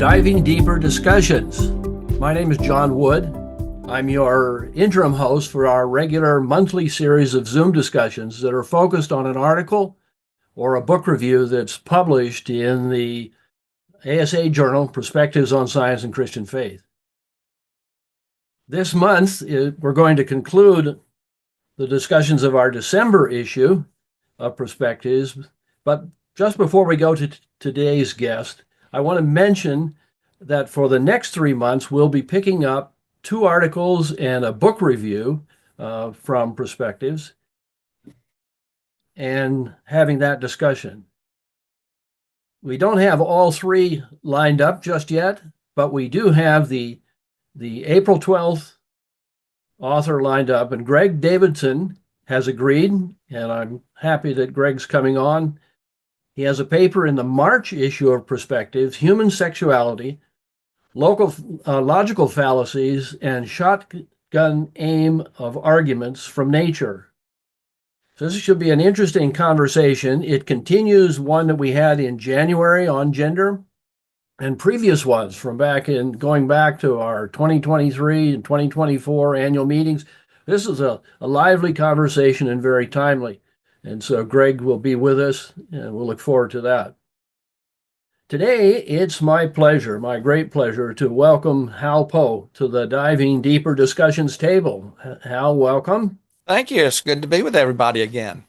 Diving Deeper Discussions. My name is John Wood. I'm your interim host for our regular monthly series of Zoom discussions that are focused on an article or a book review that's published in the ASA journal, Perspectives on Science and Christian Faith. This month, we're going to conclude the discussions of our December issue of Perspectives, but just before we go to today's guest, I want to mention that for the next 3 months, we'll be picking up 2 articles and a book review from Perspectives and having that discussion. We don't have all 3 lined up just yet, but we do have the April 12th author lined up, and Greg Davidson has agreed, and I'm happy that Greg's coming on. He has a paper in the March issue of Perspectives, Human Sexuality, Logical Fallacies, and Shotgun Aim of Arguments from Nature. So this should be an interesting conversation. It continues one that we had in January on gender and previous ones from going back to our 2023 and 2024 annual meetings. This is a lively conversation and very timely. And so Greg will be with us, and we'll look forward to that. Today, it's my great pleasure, to welcome Hal Poe to the Diving Deeper Discussions table. Hal, welcome. Thank you. It's good to be with everybody again.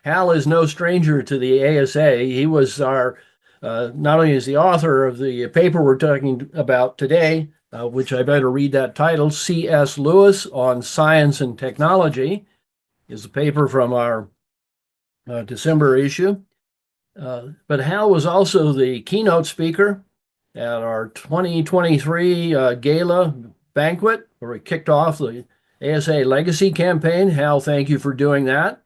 Hal is no stranger to the ASA. He was not only is the author of the paper we're talking about today, which I better read that title, C.S. Lewis on Science and Technology, is a paper from our December issue. But Hal was also the keynote speaker at our 2023 gala banquet, where we kicked off the ASA Legacy campaign. Hal, thank you for doing that.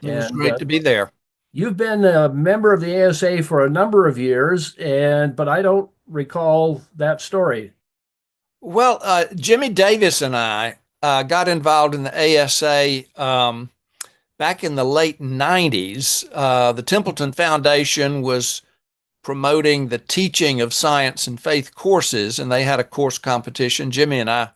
It was great to be there. You've been a member of the ASA for a number of years, but I don't recall that story. Well, Jimmy Davis and I got involved in the ASA back in the late 90s. The Templeton Foundation was promoting the teaching of science and faith courses, and they had a course competition. Jimmy and I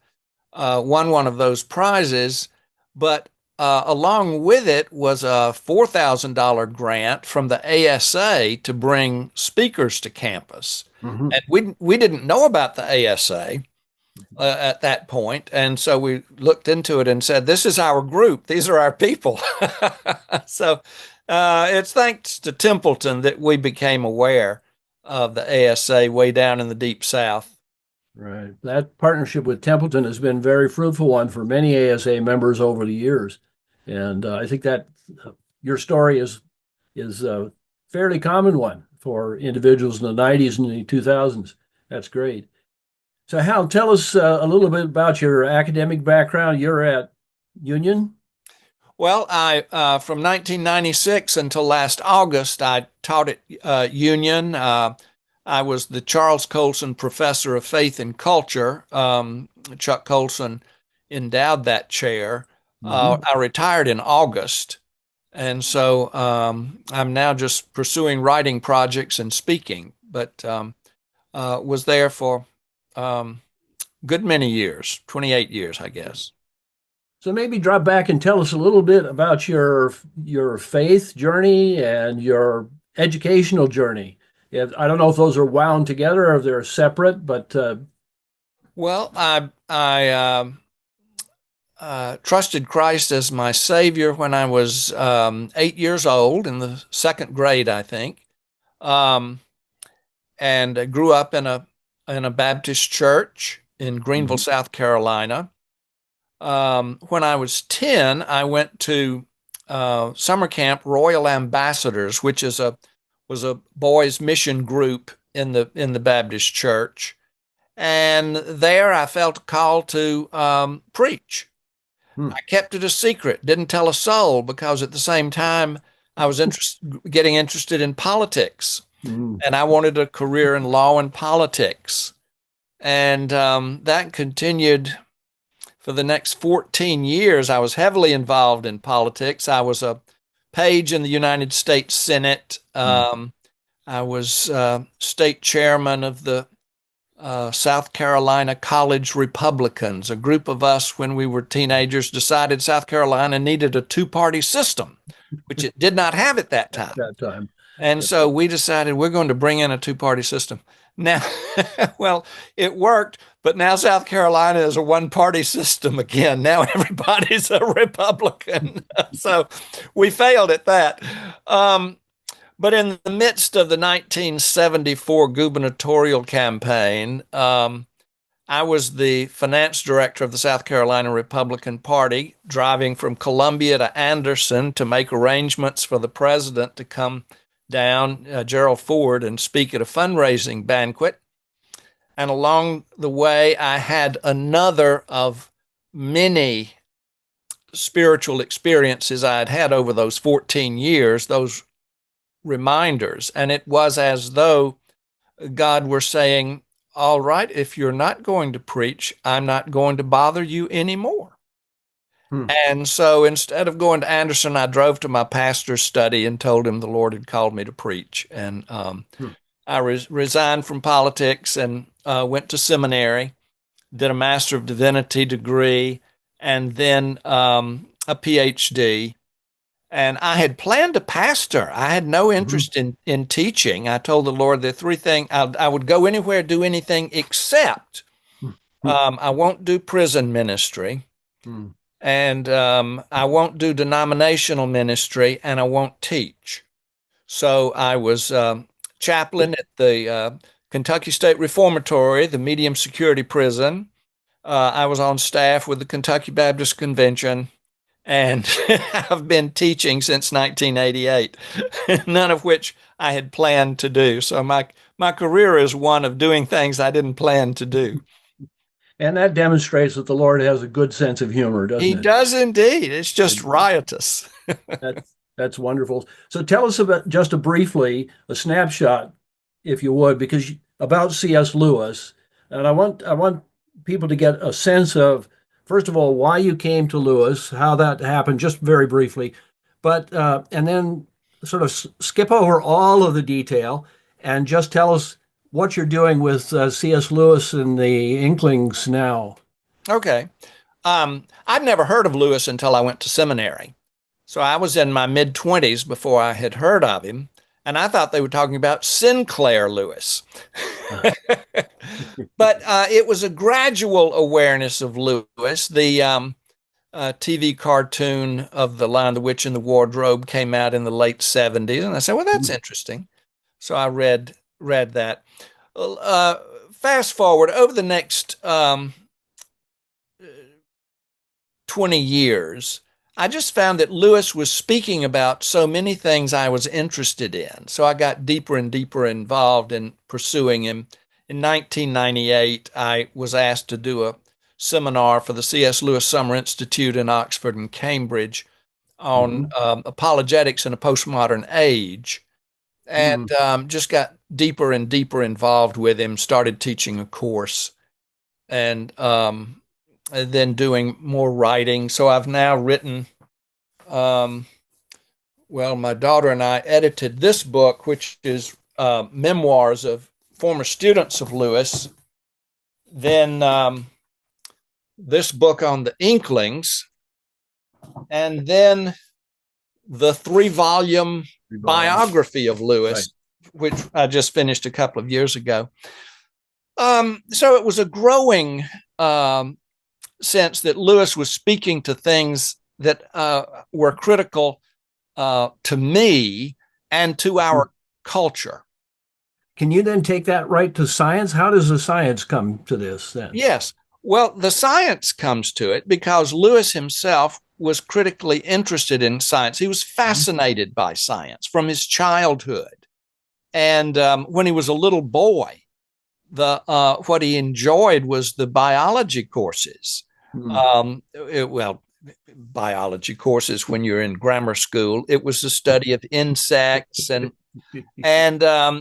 won one of those prizes, but along with it was a $4,000 grant from the ASA to bring speakers to campus. Mm-hmm. And we didn't know about the ASA at that point. And so we looked into it and said, this is our group. These are our people. So it's thanks to Templeton that we became aware of the ASA way down in the Deep South. Right. That partnership with Templeton has been a very fruitful one for many ASA members over the years. And I think that your story is a fairly common one for individuals in the 90s and the 2000s. That's great. So Hal, tell us a little bit about your academic background. You're at Union? Well, I from 1996 until last August, I taught at Union. I was the Charles Colson Professor of Faith and Culture. Chuck Colson endowed that chair. Mm-hmm. I retired in August, and so I'm now just pursuing writing projects and speaking, but was there for good many years, 28 years, I guess. So maybe drop back and tell us a little bit about your faith journey and your educational journey. I don't know if those are wound together or if they're separate, but well, I trusted Christ as my Savior when I was 8 years old, in the 2nd grade, I think, and I grew up in a Baptist church in Greenville, mm-hmm. South Carolina. When I was 10, I went to summer camp Royal Ambassadors, which was a boys' mission group in the Baptist church, and there I felt a call to preach. I kept it a secret, didn't tell a soul, because at the same time I was getting interested in politics, and I wanted a career in law and politics, and that continued for the next 14 years. I was heavily involved in politics. I was a page in the United States Senate. I was state chairman of the South Carolina College Republicans. A group of us, when we were teenagers, decided South Carolina needed a two-party system, which it did not have at that time. At that time. And so we decided we're going to bring in a two-party system. Now, well, it worked, but now South Carolina is a one-party system again. Now everybody's a Republican. So we failed at that. But in the midst of the 1974 gubernatorial campaign, I was the finance director of the South Carolina Republican Party, driving from Columbia to Anderson to make arrangements for the president to come down, Gerald Ford, and speak at a fundraising banquet. And along the way, I had another of many spiritual experiences I had had over those 14 years, those reminders. And it was as though God were saying, all right, if you're not going to preach, I'm not going to bother you anymore. And so instead of going to Anderson, I drove to my pastor's study and told him the Lord had called me to preach. And I resigned from politics and went to seminary, did a Master of Divinity degree, and then a PhD. And I had planned to pastor. I had no interest in teaching. I told the Lord the three things, I would go anywhere, do anything except I won't do prison ministry. And I won't do denominational ministry, and I won't teach. So I was chaplain at the Kentucky State Reformatory, the medium security prison. I was on staff with the Kentucky Baptist Convention, and I've been teaching since 1988, none of which I had planned to do. So my career is one of doing things I didn't plan to do. And that demonstrates that the Lord has a good sense of humor, doesn't it? He does indeed. It's just riotous. That's wonderful. So tell us about just briefly a snapshot, if you would, because about C.S. Lewis, and I want people to get a sense of, first of all, why you came to Lewis, how that happened, just very briefly, but and then sort of skip over all of the detail and just tell us what you're doing with C.S. Lewis and the Inklings now. Okay. I'd never heard of Lewis until I went to seminary. So I was in my mid-20s before I had heard of him, and I thought they were talking about Sinclair Lewis. But it was a gradual awareness of Lewis. The TV cartoon of The Lion, the Witch, and the Wardrobe came out in the late 70s, and I said, well, that's interesting. So I read that. Fast forward over the next 20 years, I just found that Lewis was speaking about so many things I was interested in. So I got deeper and deeper involved in pursuing him. In 1998, I was asked to do a seminar for the C.S. Lewis Summer Institute in Oxford and Cambridge on apologetics in a postmodern age. And just got deeper and deeper involved with him, started teaching a course, and then doing more writing. So I've now written, well, my daughter and I edited this book, which is memoirs of former students of Lewis. Then this book on the Inklings, and then the 3-volume biography of Lewis, which I just finished a couple of years ago. So it was a growing sense that Lewis was speaking to things that were critical to me and to our culture. Can you then take that right to science? How does the science come to this then? Yes. Well, the science comes to it because Lewis himself was critically interested in science. He was fascinated by science from his childhood. And when he was a little boy, what he enjoyed was the biology courses. Biology courses when you're in grammar school. It was the study of insects, and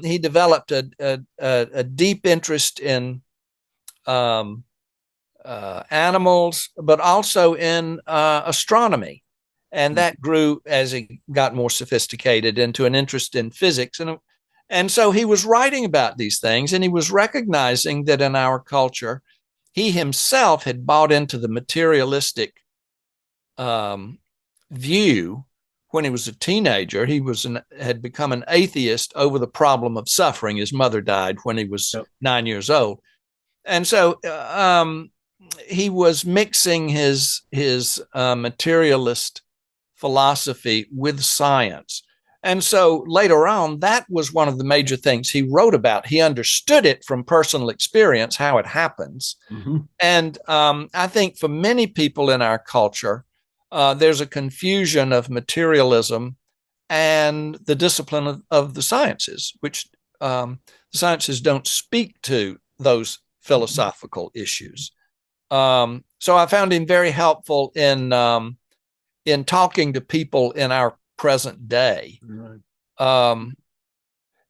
he developed a deep interest in animals, but also in astronomy. And that grew as he got more sophisticated into an interest in physics. And so he was writing about these things, and he was recognizing that in our culture, he himself had bought into the materialistic view when he was a teenager. He had become an atheist over the problem of suffering. His mother died when he was 9 years old. And so he was mixing his materialist philosophy with science. And so later on, that was one of the major things he wrote about. He understood it from personal experience, how it happens. Mm-hmm. And I think for many people in our culture, there's a confusion of materialism and the discipline of the sciences, which the sciences don't speak to those philosophical issues. So I found him very helpful in talking to people in our present day. Right.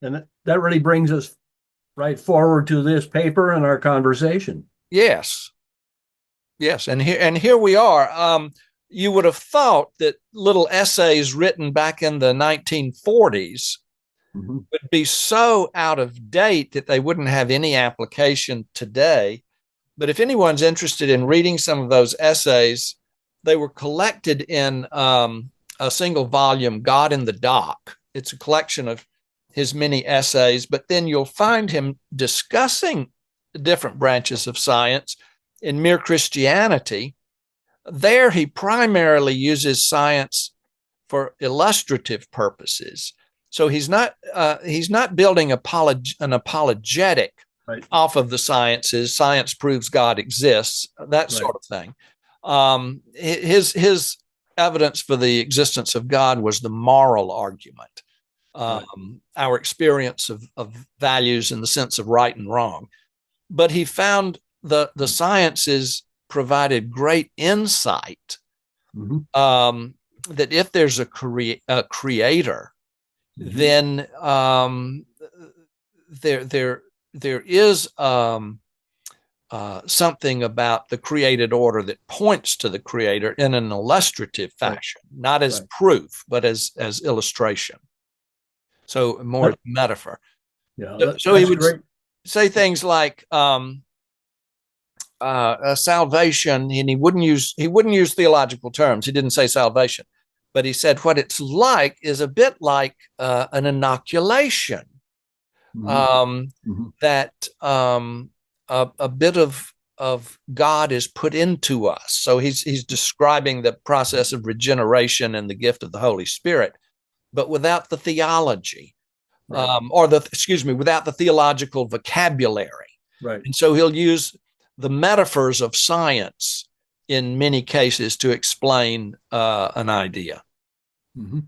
And that really brings us right forward to this paper and our conversation. Yes. And here we are. You would have thought that little essays written back in the 1940s mm-hmm. would be so out of date that they wouldn't have any application today. But if anyone's interested in reading some of those essays, they were collected in a single volume, God in the Dock. It's a collection of his many essays, but then you'll find him discussing different branches of science in Mere Christianity. There he primarily uses science for illustrative purposes. So he's not building an apologetic right. off of the sciences. Science proves God exists, that right. sort of thing. His evidence for the existence of God was the moral argument, right. Our experience of values in the sense of right and wrong. But he found the sciences provided great insight mm-hmm. That if there's a creator, mm-hmm. then there is something about the created order that points to the creator in an illustrative fashion, right. not as right. proof, but as illustration. So more metaphor. Yeah, so he would say things like salvation, and he wouldn't use theological terms. He didn't say salvation, but he said what it's like is a bit like an inoculation. Mm-hmm. That a bit of God is put into us. So he's describing the process of regeneration and the gift of the Holy Spirit, but without the theology, right. Without the theological vocabulary. Right. And so he'll use the metaphors of science in many cases to explain an idea. Mm-hmm.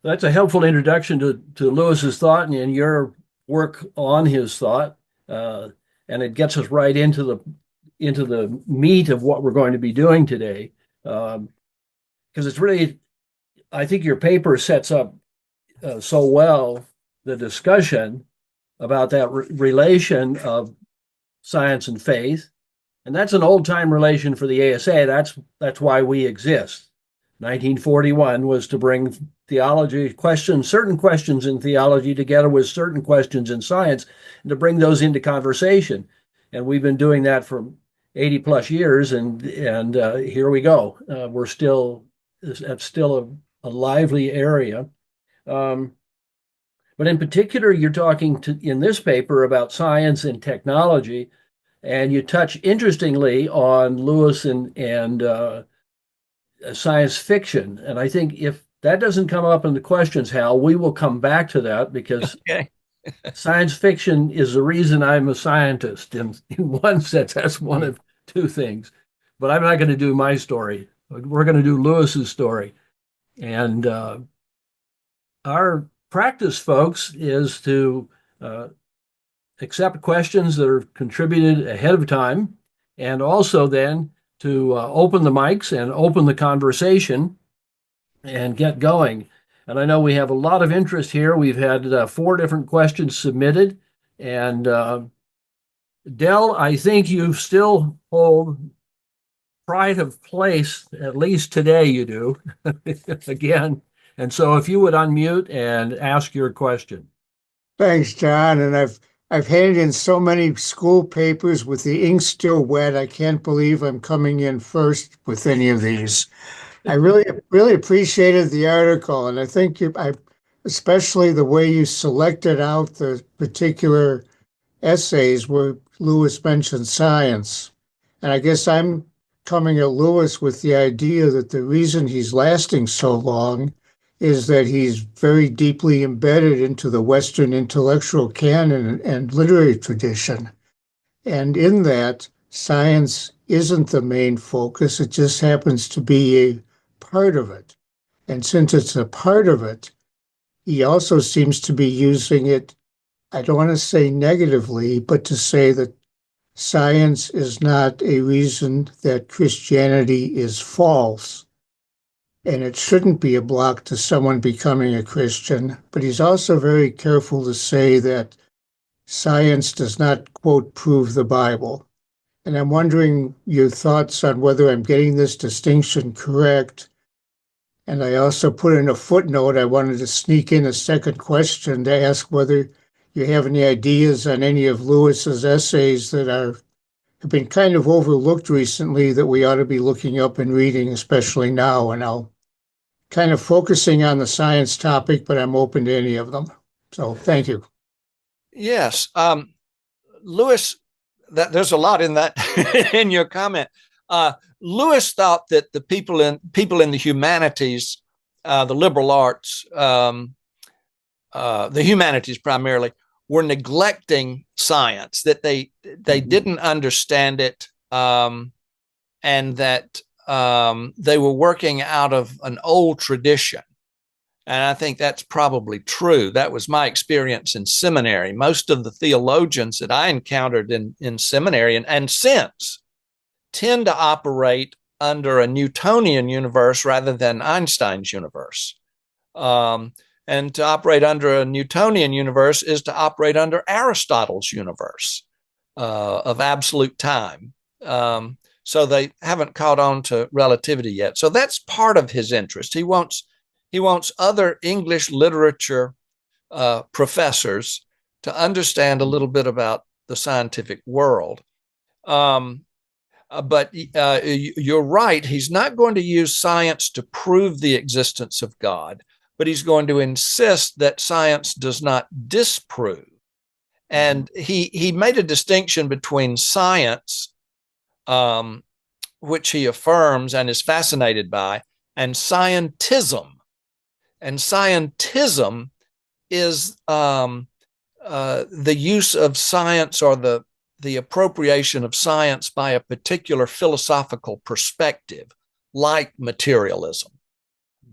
That's a helpful introduction to Lewis's thought and your work on his thought. And it gets us right into the meat of what we're going to be doing today. Because it's really, I think your paper sets up so well the discussion about that relation of science and faith. And that's an old-time relation for the ASA. That's why we exist. 1941 was to bring theology certain questions in theology together with certain questions in science, and to bring those into conversation. And we've been doing that for 80 plus years, and here we go. That's still a lively area. But in particular, you're talking in this paper about science and technology, and you touch interestingly on Lewis and science fiction. And I think if that doesn't come up in the questions, Hal, we will come back to that because okay. Science fiction is the reason I'm a scientist. In one sense, that's one of two things. But I'm not going to do my story. We're going to do Lewis's story. And our practice, folks, is to accept questions that are contributed ahead of time, and also then to open the mics and open the conversation and get going. And I know we have a lot of interest here. We've had 4 different questions submitted. And Del, I think you still hold pride of place, at least today you do, again. And so if you would unmute and ask your question. Thanks, John. And I've handed in so many school papers with the ink still wet. I can't believe I'm coming in first with any of these. I really appreciated the article, and I think especially the way you selected out the particular essays where Lewis mentioned science. And I guess I'm coming at Lewis with the idea that the reason he's lasting so long is that he's very deeply embedded into the Western intellectual canon and literary tradition. And in that, science isn't the main focus, it just happens to be a part of it. And since it's a part of it, he also seems to be using it, I don't want to say negatively, but to say that science is not a reason that Christianity is false. And it shouldn't be a block to someone becoming a Christian. But he's also very careful to say that science does not, quote, prove the Bible. And I'm wondering your thoughts on whether I'm getting this distinction correct. And I also put in a footnote, I wanted to sneak in a second question to ask whether you have any ideas on any of Lewis's essays that have been kind of overlooked recently that we ought to be looking up and reading, especially now. And I'll kind of focusing on the science topic, but I'm open to any of them. So thank you. Yes. Lewis, there's a lot in that in your comment. Lewis thought that the people in the humanities, the liberal arts, the humanities primarily, were neglecting science, that they didn't understand it, and that they were working out of an old tradition. And I think that's probably true. That was my experience in seminary. Most of the theologians that I encountered in seminary and since tend to operate under a Newtonian universe rather than Einstein's universe. And to operate under a Newtonian universe is to operate under Aristotle's universe of absolute time. So they haven't caught on to relativity yet. So that's part of his interest. He wants other English literature professors to understand a little bit about the scientific world. But you're right. He's not going to use science to prove the existence of God, but he's going to insist that science does not disprove. And he made a distinction between science, which he affirms and is fascinated by, and scientism. And scientism is the use of science, or the appropriation of science by a particular philosophical perspective, like materialism.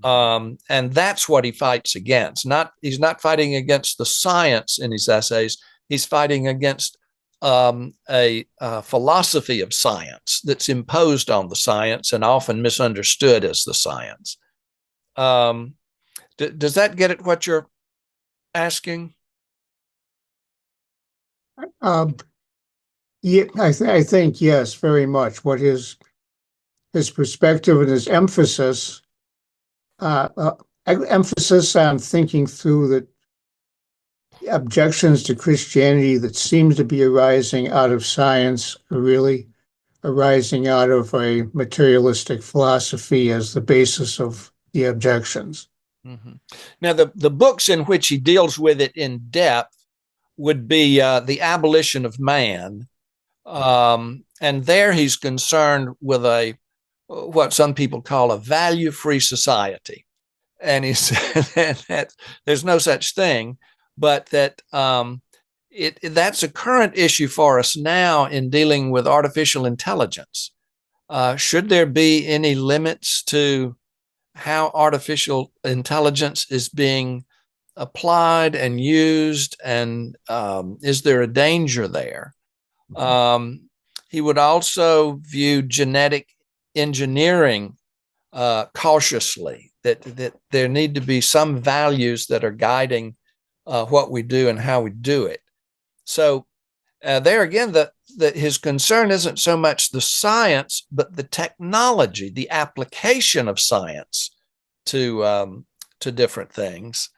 And that's what he fights against. He's not fighting against the science in his essays. He's fighting against a philosophy of science that's imposed on the science and often misunderstood as the science. Does that get at what you're asking? Yeah, I think yes, very much. What his perspective and his emphasis on thinking through the objections to Christianity that seems to be arising out of science are really arising out of a materialistic philosophy as the basis of the objections. Mm-hmm. Now, the books in which he deals with it in depth would be The Abolition of Man. And there he's concerned with what some people call a value-free society. And he said that there's no such thing, but that that's a current issue for us now in dealing with artificial intelligence. Should there be any limits to how artificial intelligence is being applied and used, and is there a danger there? He would also view genetic engineering cautiously, that there need to be some values that are guiding what we do and how we do it. So there again, his concern isn't so much the science, but the technology, the application of science to different things.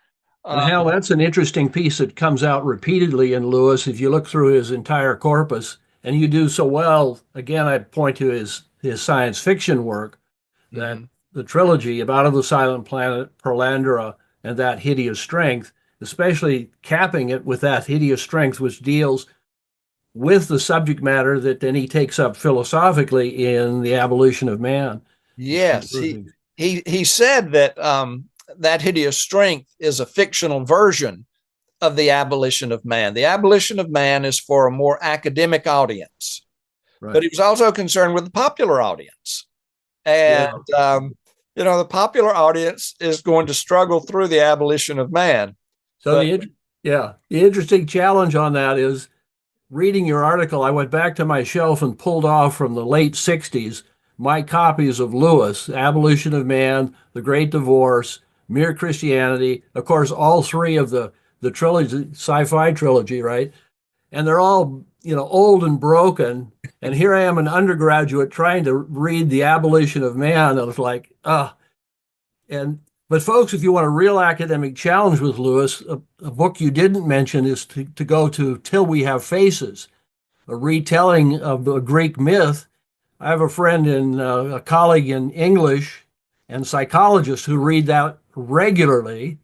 And Hal, that's an interesting piece that comes out repeatedly in Lewis. If you look through his entire corpus, and you do so well, again, I point to his science fiction work, that the trilogy of Out of the Silent Planet, Perlandra, and That Hideous Strength, especially capping it with That Hideous Strength, which deals with the subject matter that then he takes up philosophically in The Abolition of Man. Yes, he said that That Hideous Strength is a fictional version of The Abolition of Man. The Abolition of Man is for a more academic audience, Right. but he was also concerned with the popular audience. And, the popular audience is going to struggle through The Abolition of Man. So the interesting challenge on that is, reading your article, I went back to my shelf and pulled off from the late 60s my copies of Lewis, Abolition of Man, The Great Divorce, Mere Christianity, of course, all three of the trilogy, sci-fi trilogy, right? And they're all, old and broken. And here I am, an undergraduate, trying to read The Abolition of Man. And it's like, but folks, if you want a real academic challenge with Lewis, a book you didn't mention is to go to Till We Have Faces, a retelling of a Greek myth. I have a friend and a colleague in English and psychologist who read that regularly.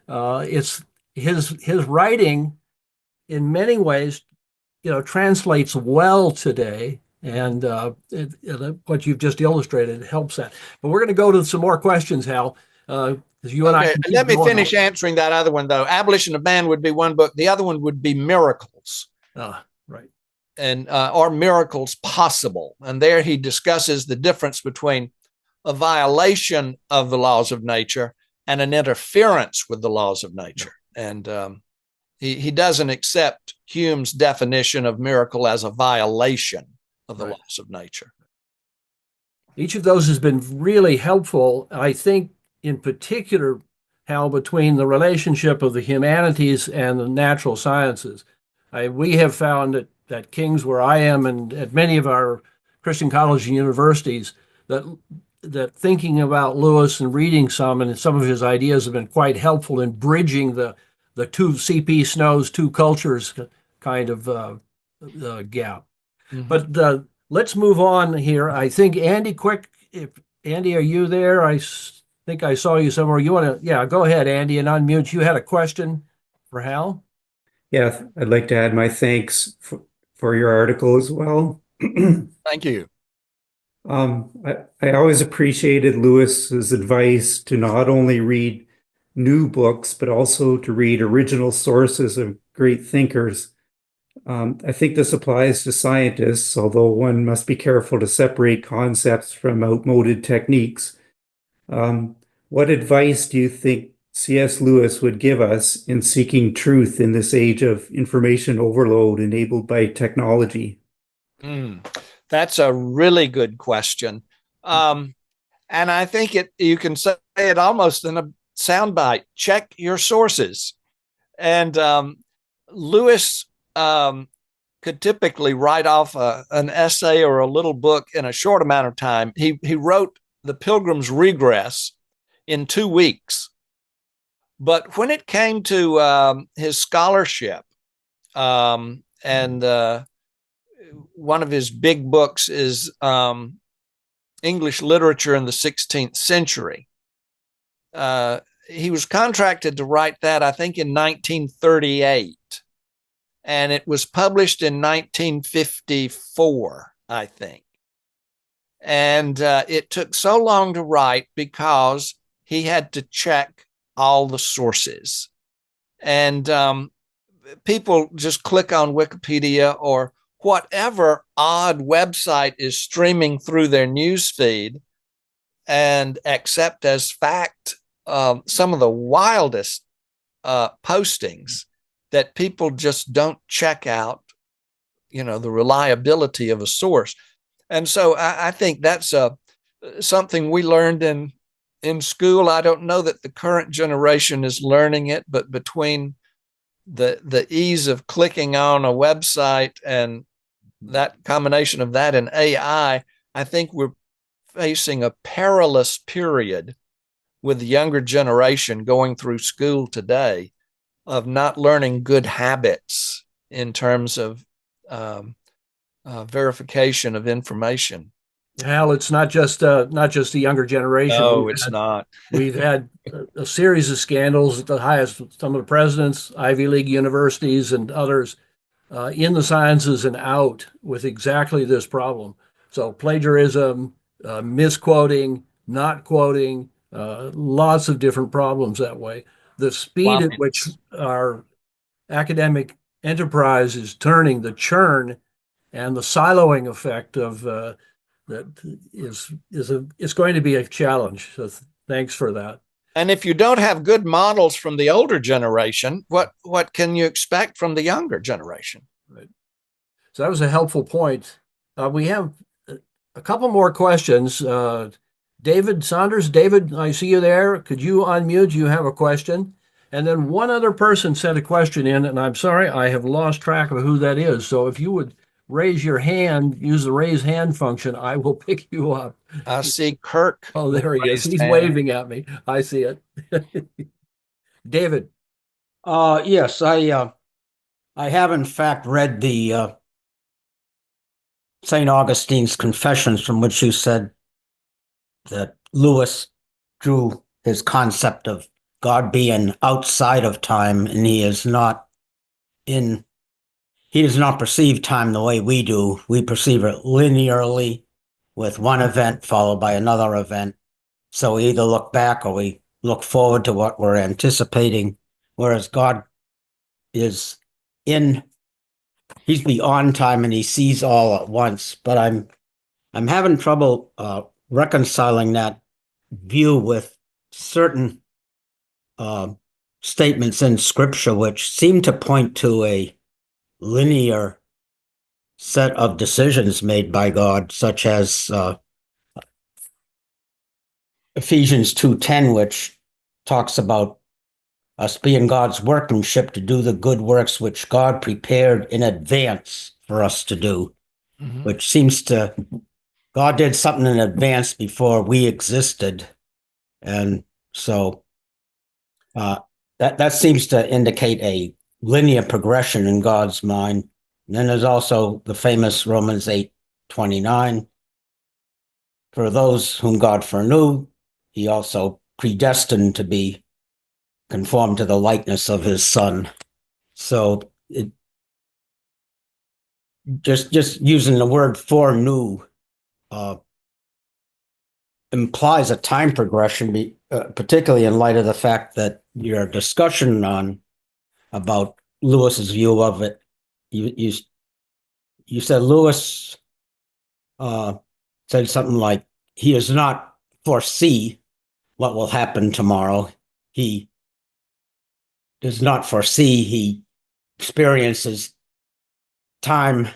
It's his writing in many ways, translates well today. And what you've just illustrated helps that. But we're going to go to some more questions, Hal. You and I. Let me finish answering that other one, though. Abolition of Man would be one book. The other one would be Miracles. Right. And are miracles possible? And there he discusses the difference between a violation of the laws of nature and an interference with the laws of nature. And he doesn't accept Hume's definition of miracle as a violation of the laws of nature. Each of those has been really helpful, I think, in particular, Hal, between the relationship of the humanities and the natural sciences. We have found at King's, where I am, and at many of our Christian colleges and universities, that thinking about Lewis and reading some of his ideas have been quite helpful in bridging the two C.P. Snow's two cultures kind of gap. Mm-hmm. But let's move on here. I think Andy, Andy, are you there? I think I saw you somewhere. You want to, go ahead, Andy, and unmute. You had a question for Hal? Yeah, I'd like to add my thanks for your article as well. Thank you. I always appreciated Lewis's advice to not only read new books, but also to read original sources of great thinkers. I think this applies to scientists, although one must be careful to separate concepts from outmoded techniques. What advice do you think C.S. Lewis would give us in seeking truth in this age of information overload enabled by technology? That's a really good question. And I think you can say it almost in a soundbite: check your sources. And Lewis could typically write off an essay or a little book in a short amount of time. He wrote The Pilgrim's Regress in 2 weeks. But when it came to his scholarship, and one of his big books is English Literature in the 16th Century, he was contracted to write that, I think, in 1938. And it was published in 1954, I think. And it took so long to write because he had to check all the sources. And people just click on Wikipedia or whatever odd website is streaming through their news feed and accept as fact some of the wildest postings that people just don't check out, the reliability of a source. And so I think that's something we learned in school. I don't know that the current generation is learning it, but between the ease of clicking on a website and that combination of that and AI, I think we're facing a perilous period with the younger generation going through school today. not learning good habits in terms of verification of information. Hal, it's not just the younger generation. No, it's not. We've had a series of scandals at the highest, some of the presidents, Ivy League universities, and others in the sciences and out with exactly this problem. So plagiarism, misquoting, not quoting, lots of different problems that way. The speed at which our academic enterprise is turning, the churn and the siloing effect of that is going to be a challenge. So thanks for that. And if you don't have good models from the older generation, what can you expect from the younger generation? Right. So that was a helpful point. We have a couple more questions. David Saunders, David, I see you there. Could you unmute? You have a question. And then one other person sent a question in, and I'm sorry, I have lost track of who that is. So if you would raise your hand, use the raise hand function, I will pick you up. I see Kirk. Oh, there he is. He's waving at me. I see it. David. Yes, I have in fact read the St. Augustine's Confessions, from which you said that Lewis drew his concept of God being outside of time, and he does not perceive time the way we do. We perceive it linearly, with one event followed by another event. So we either look back or we look forward to what we're anticipating, whereas God is he's beyond time and he sees all at once. But I'm having trouble reconciling that view with certain statements in Scripture which seem to point to a linear set of decisions made by God, such as Ephesians 2:10, which talks about us being God's workmanship to do the good works which God prepared in advance for us to do, which seems to, God did something in advance before we existed. And so that seems to indicate a linear progression in God's mind. And then there's also the famous Romans 8:29. For those whom God foreknew, he also predestined to be conformed to the likeness of his Son. So just using the word foreknew implies a time progression, particularly in light of the fact that your discussion about Lewis's view of it, you said Lewis said something like, he does not foresee what will happen tomorrow. He does not foresee, he experiences time.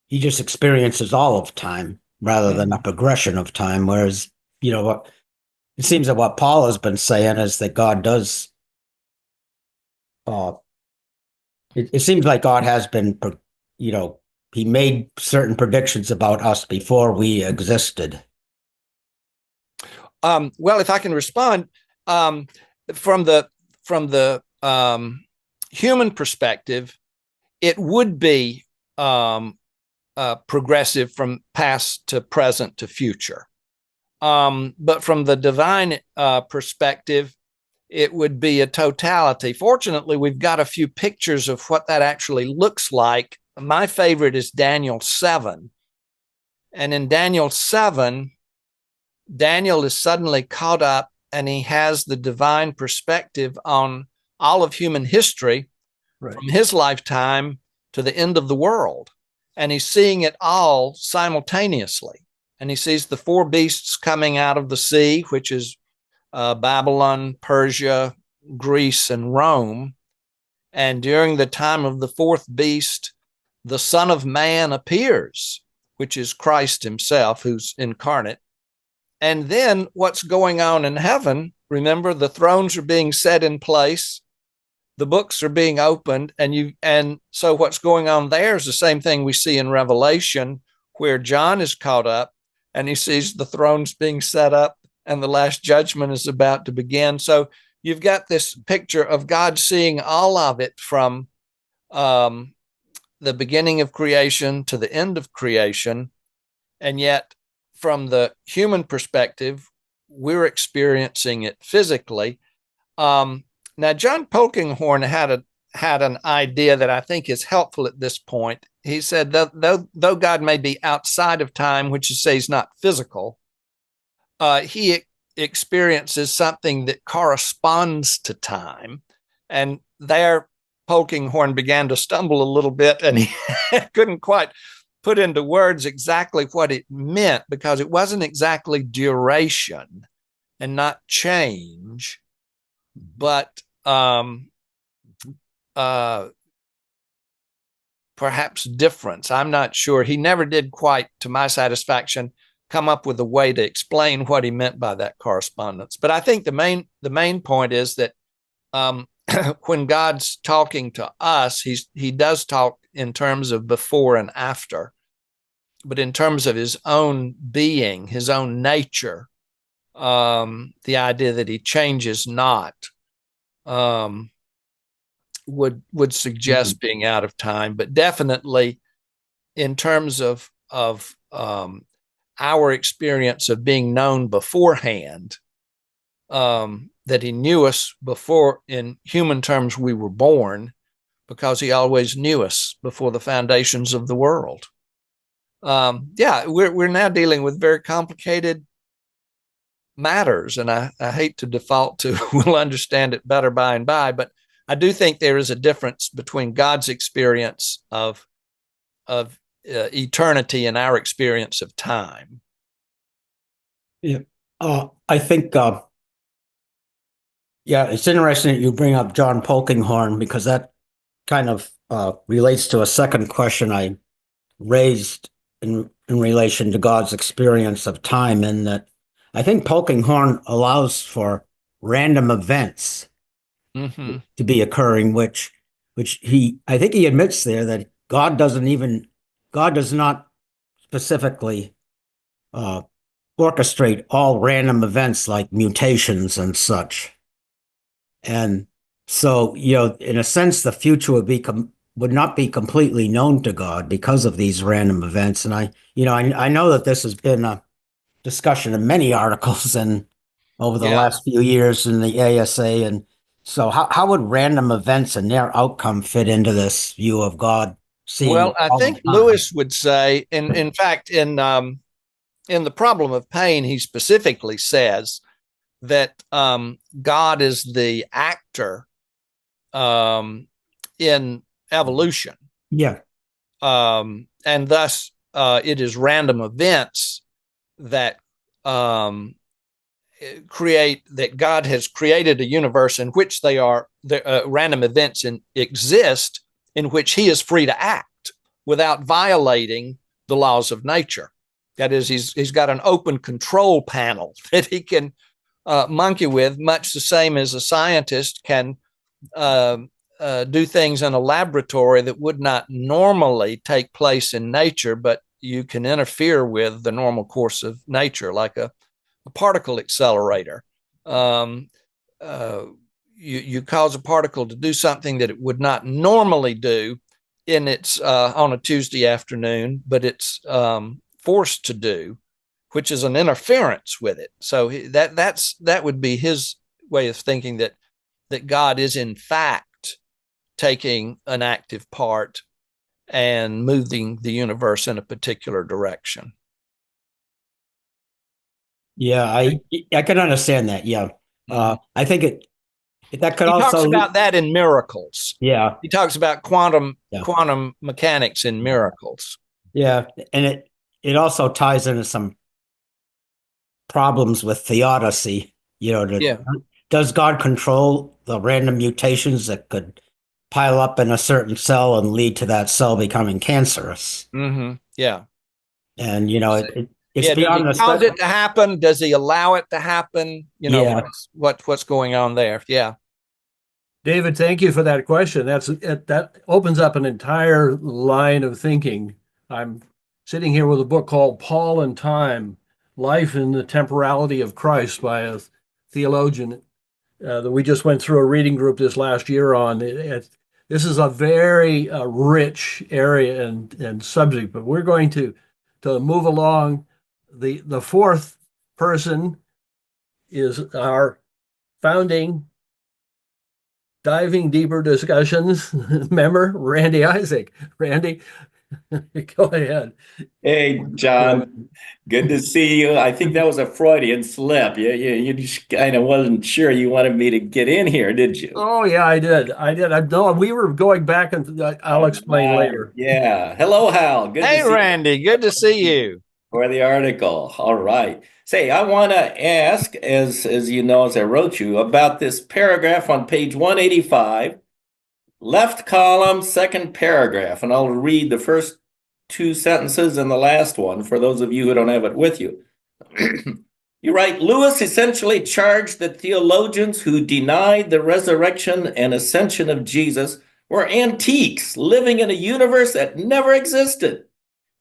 He just experiences all of time rather than a progression of time. Whereas, what it seems that what Paul has been saying is that God does, it seems like God has been, he made certain predictions about us before we existed. Well, if I can respond, from the human perspective, it would be progressive from past to present to future. But from the divine perspective, it would be a totality. Fortunately, we've got a few pictures of what that actually looks like. My favorite is Daniel 7. And in Daniel 7, Daniel is suddenly caught up and he has the divine perspective on all of human history, right, from his lifetime to the end of the world. And he's seeing it all simultaneously. And he sees the four beasts coming out of the sea, which is Babylon, Persia, Greece, and Rome. And during the time of the fourth beast, the Son of Man appears, which is Christ himself, who's incarnate. And then what's going on in heaven, remember, the thrones are being set in place, the books are being opened, and so what's going on there is the same thing we see in Revelation, where John is caught up and he sees the thrones being set up and the last judgment is about to begin. So you've got this picture of God seeing all of it from the beginning of creation to the end of creation. And yet, from the human perspective, we're experiencing it physically. Now, John Polkinghorne had an idea that I think is helpful at this point. He said, though God may be outside of time, which is to say he's not physical, he experiences something that corresponds to time. And there, Polkinghorne began to stumble a little bit, and he couldn't quite put into words exactly what it meant, because it wasn't exactly duration and not change, but perhaps difference. I'm not sure. He never did quite, to my satisfaction, come up with a way to explain what he meant by that correspondence. But I think the main point is that when God's talking to us, he does talk in terms of before and after, but in terms of his own being, his own nature, the idea that he changes not, would suggest being out of time. But definitely in terms of our experience of being known beforehand, that he knew us before, in human terms, we were born, because he always knew us before the foundations of the world. We're now dealing with very complicated matters, and I hate to default to we'll understand it better by and by, but I do think there is a difference between God's experience of eternity and our experience of time. Yeah, I think, it's interesting that you bring up John Polkinghorne, because that kind of relates to a second question I raised in relation to God's experience of time, in that I think Polkinghorne allows for random events to be occurring, which I think he admits there that God does not specifically orchestrate all random events like mutations and such. And so, in a sense, the future would not be completely known to God because of these random events. And I know that this has been a discussion in many articles and over the last few years in the ASA. And so how would random events and their outcome fit into this view of God seeing? Well, I think Lewis would say, in fact, in The Problem of Pain, he specifically says that God is the actor in evolution. Yeah. And thus it is random events that that God has created a universe in which random events exist, in which he is free to act without violating the laws of nature. That is, he's got an open control panel that he can monkey with, much the same as a scientist can do things in a laboratory that would not normally take place in nature, but you can interfere with the normal course of nature, like a particle accelerator. You cause a particle to do something that it would not normally do on a Tuesday afternoon, but it's forced to do, which is an interference with it. So that would be his way of thinking, that God is in fact taking an active part and moving the universe in a particular direction. Yeah, I can understand that. Yeah. I think that could he also talks about that in Miracles. Yeah. He talks about quantum mechanics in Miracles. Yeah. And it also ties into some problems with theodicy, does God control the random mutations that could pile up in a certain cell and lead to that cell becoming cancerous? Mm-hmm. Yeah. And, it's beyond does he cause it to happen? Does he allow it to happen? What's going on there? Yeah. David, thank you for that question. That opens up an entire line of thinking. I'm sitting here with a book called Paul and Time Life in the Temporality of Christ by a theologian that we just went through a reading group this last year on. This is a very rich area and subject, but we're going to move along. The fourth person is our founding Diving Deeper Discussions member, Randy Isaac. Randy, go ahead. Hey, John, good to see you. I think that was a Freudian slip. You just kind of wasn't sure you wanted me to get in here, did you? Oh yeah, I did. No, we were going back, and I'll explain later. Yeah. Hello, Hal. Good Hey, to see Randy, good to see you. for the article. All right. Say, I want to ask, as you know, as I wrote you, about this paragraph on page 185, left column, second paragraph, and I'll read the first two sentences and the last one for those of you who don't have it with you. You write, Lewis essentially charged that theologians who denied the resurrection and ascension of Jesus were antiques living in a universe that never existed.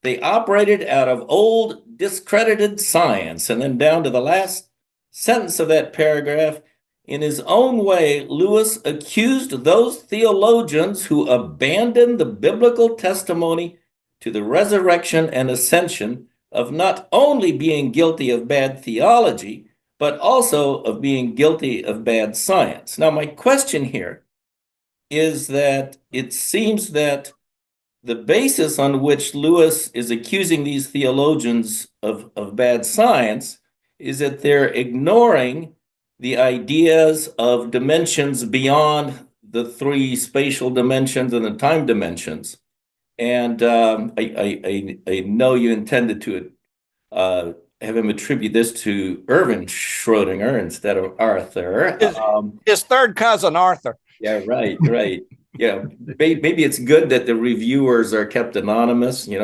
They operated out of old, discredited science. And then down to the last sentence of that paragraph, in his own way, Lewis accused those theologians who abandoned the biblical testimony to the resurrection and ascension of not only being guilty of bad theology, but also of being guilty of bad science. Now, my question here is that it seems that the basis on which Lewis is accusing these theologians of bad science is that they're ignoring the ideas of dimensions beyond the three spatial dimensions and the time dimensions. And I know you intended to have him attribute this to Erwin Schrödinger instead of Arthur. His third cousin, Arthur. Yeah, right. Yeah, maybe it's good that the reviewers are kept anonymous. I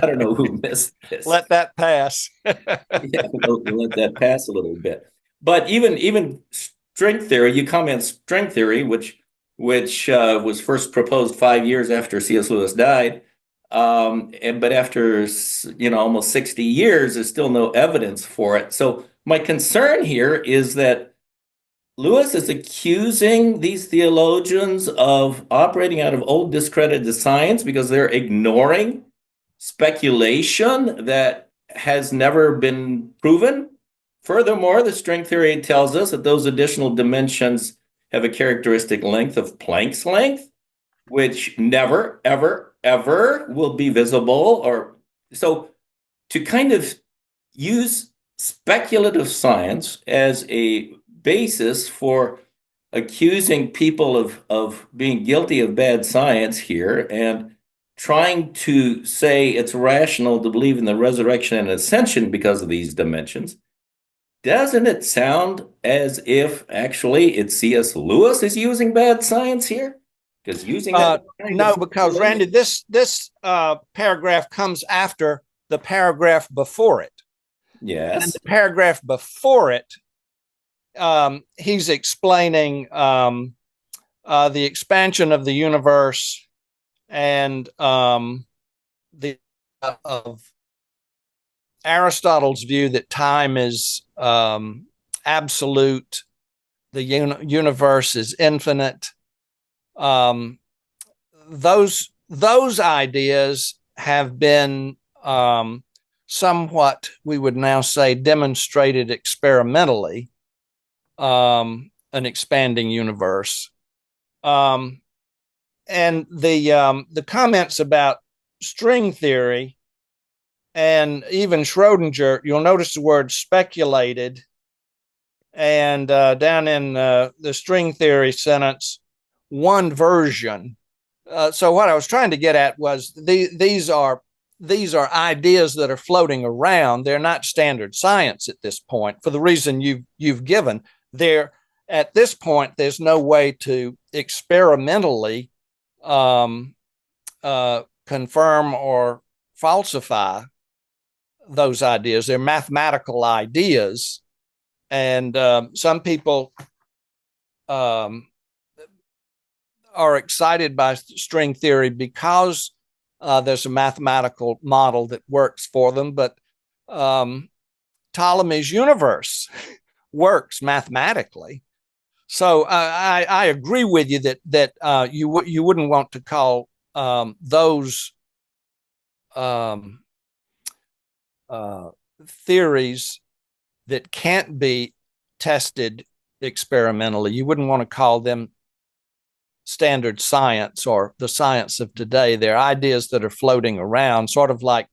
don't know who missed this. Let that pass. Yeah, we'll let that pass a little bit. But even string theory, you comment string theory, which was first proposed 5 years after C.S. Lewis died, but after almost 60 years, there's still no evidence for it. So my concern here is that Lewis is accusing these theologians of operating out of old discredited science because they're ignoring speculation that has never been proven. Furthermore, the string theory tells us that those additional dimensions have a characteristic length of Planck's length, which never, ever, ever will be visible. Or so to kind of use speculative science as a basis for accusing people of being guilty of bad science here and trying to say it's rational to believe in the resurrection and ascension because of these dimensions. Doesn't it sound as if actually it's C.S. Lewis is using bad science here? Because using that no, because Randy, this paragraph comes after the paragraph before it. Yes. And the paragraph before it, he's explaining the expansion of the universe and the of Aristotle's view that time is absolute, the universe is infinite. Those ideas have been somewhat, we would now say, demonstrated experimentally, an expanding universe. And the comments about string theory and even Schrödinger, you'll notice the word speculated. And down in the string theory sentence, one version. So what I was trying to get at was these are ideas that are floating around. They're not standard science at this point for the reason you've given. They're at this point, there's no way to experimentally confirm or falsify those ideas. They're mathematical ideas. And some people are excited by string theory because there's a mathematical model that works for them. But Ptolemy's universe works mathematically. So I agree with you that you wouldn't want to call those theories that can't be tested experimentally. You wouldn't want to call them standard science or the science of today. They're ideas that are floating around, sort of like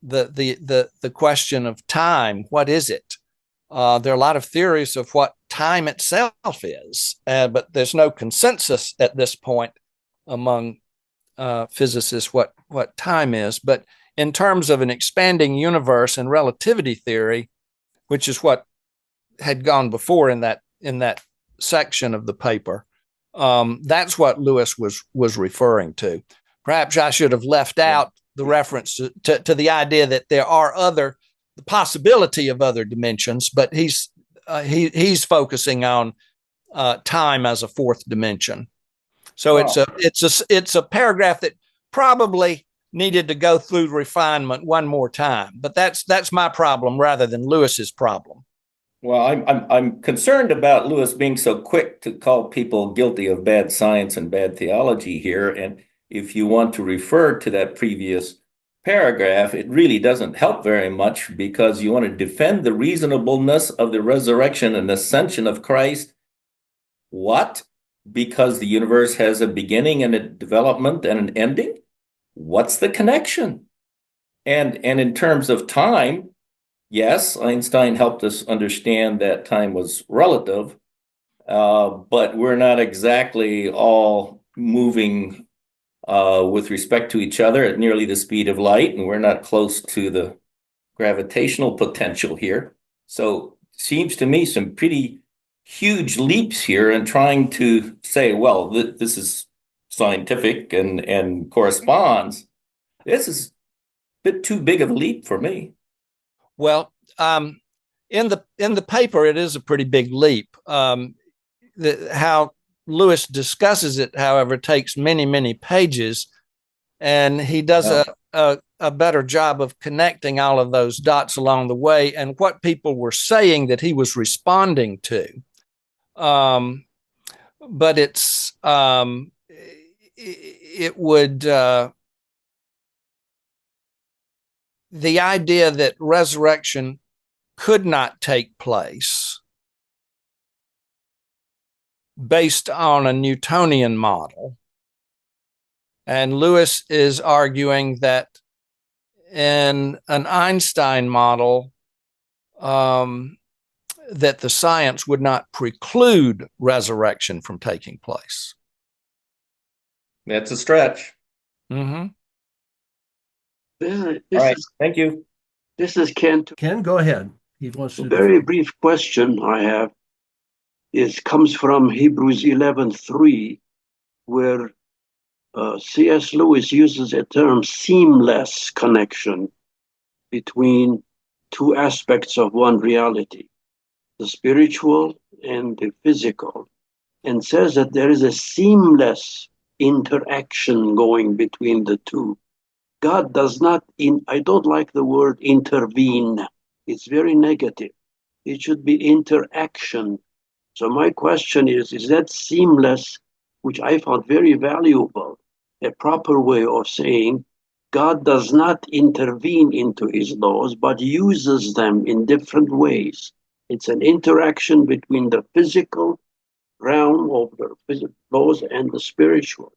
the question of time. What is it? There are a lot of theories of what time itself is, but there's no consensus at this point among physicists what time is. But in terms of an expanding universe and relativity theory, which is what had gone before in that section of the paper, that's what Lewis was referring to. Perhaps I should have left out the reference to the idea that there are the possibility of other dimensions, but he's focusing on time as a fourth dimension. So it's a paragraph that probably needed to go through refinement one more time. But that's my problem rather than Lewis's problem. Well, I'm concerned about Lewis being so quick to call people guilty of bad science and bad theology here. And if you want to refer to that previous paragraph, it really doesn't help very much, because you want to defend the reasonableness of the resurrection and ascension of Christ. What? Because the universe has a beginning and a development and an ending? What's the connection? And in terms of time, yes, Einstein helped us understand that time was relative, but we're not exactly all moving with respect to each other at nearly the speed of light, and we're not close to the gravitational potential here. So seems to me some pretty huge leaps here in trying to say, well, this is scientific and corresponds. This is a bit too big of a leap for me. Well, in the paper, it is a pretty big leap. How Lewis discusses it, however, takes many pages, and he does a better job of connecting all of those dots along the way and what people were saying that he was responding to. But it would the idea that resurrection could not take place based on a Newtonian model. And Lewis is arguing that in an Einstein model, that the science would not preclude resurrection from taking place. That's a stretch. Mm-hmm. All right, thank you. This is Ken. Ken, go ahead. He wants to. A very brief question I have comes from Hebrews 11:3, where C.S. Lewis uses a term seamless connection between two aspects of one reality, the spiritual and the physical, and says that there is a seamless interaction going between the two. God does not, I don't like the word intervene. It's very negative. It should be interaction. So my question is that seamless, which I found very valuable, a proper way of saying God does not intervene into his laws, but uses them in different ways. It's an interaction between the physical realm of the physical laws and the spiritual.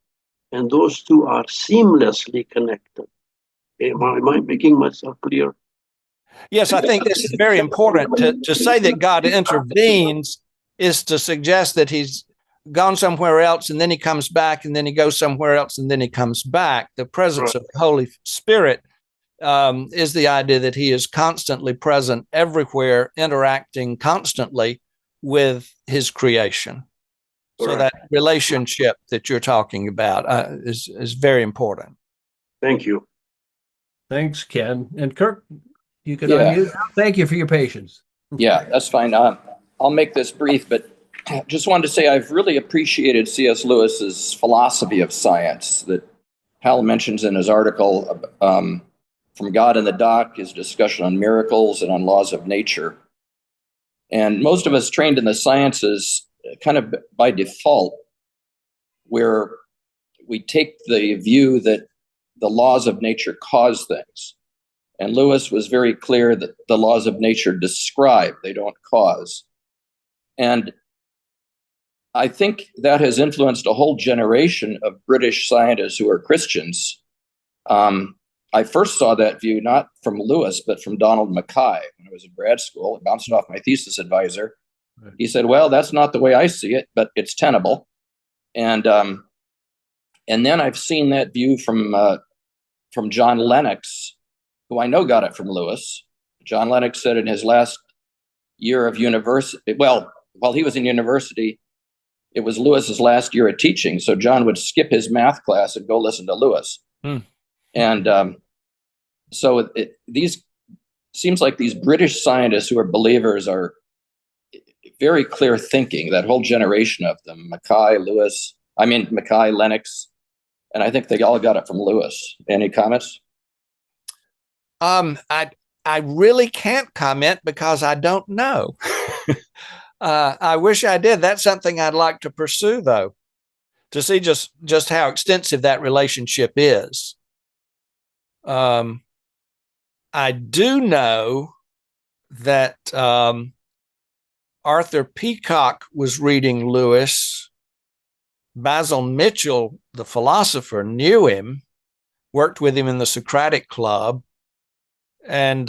And those two are seamlessly connected. Am I making myself clear? Yes, I think this is very important. To say that God intervenes is to suggest that he's gone somewhere else and then he comes back, and then he goes somewhere else and then he comes back. The presence of the Holy Spirit is the idea that he is constantly present everywhere, interacting constantly with his creation. So that relationship that you're talking about is very important. Thank you. Thanks, Ken. And Kirk, you can unmute. Thank you for your patience. Yeah, that's fine. I'll make this brief, but just wanted to say I've really appreciated C.S. Lewis's philosophy of science that Hal mentions in his article From God in the Dock, his discussion on miracles and on laws of nature. And most of us trained in the sciences kind of by default, where we take the view that the laws of nature cause things. And Lewis was very clear that the laws of nature describe, they don't cause. And I think that has influenced a whole generation of British scientists who are Christians. I first saw that view not from Lewis, but from Donald Mackay when I was in grad school. It bounced off my thesis advisor. He said, well, that's not the way I see it, but it's tenable. And then I've seen that view from John Lennox, who I know got it from Lewis. John Lennox said in his last year of university, well, while he was in university, it was Lewis's last year of teaching. So John would skip his math class and go listen to Lewis. And so these seems like these British scientists who are believers are very clear thinking, that whole generation of them, Mackay, Lennox, and I think they all got it from Lewis. Any comments? I really can't comment because I don't know. I wish I did. That's something I'd like to pursue, though, to see just how extensive that relationship is. I do know that Arthur Peacock was reading Lewis. Basil Mitchell, the philosopher, knew him, worked with him in the Socratic Club, and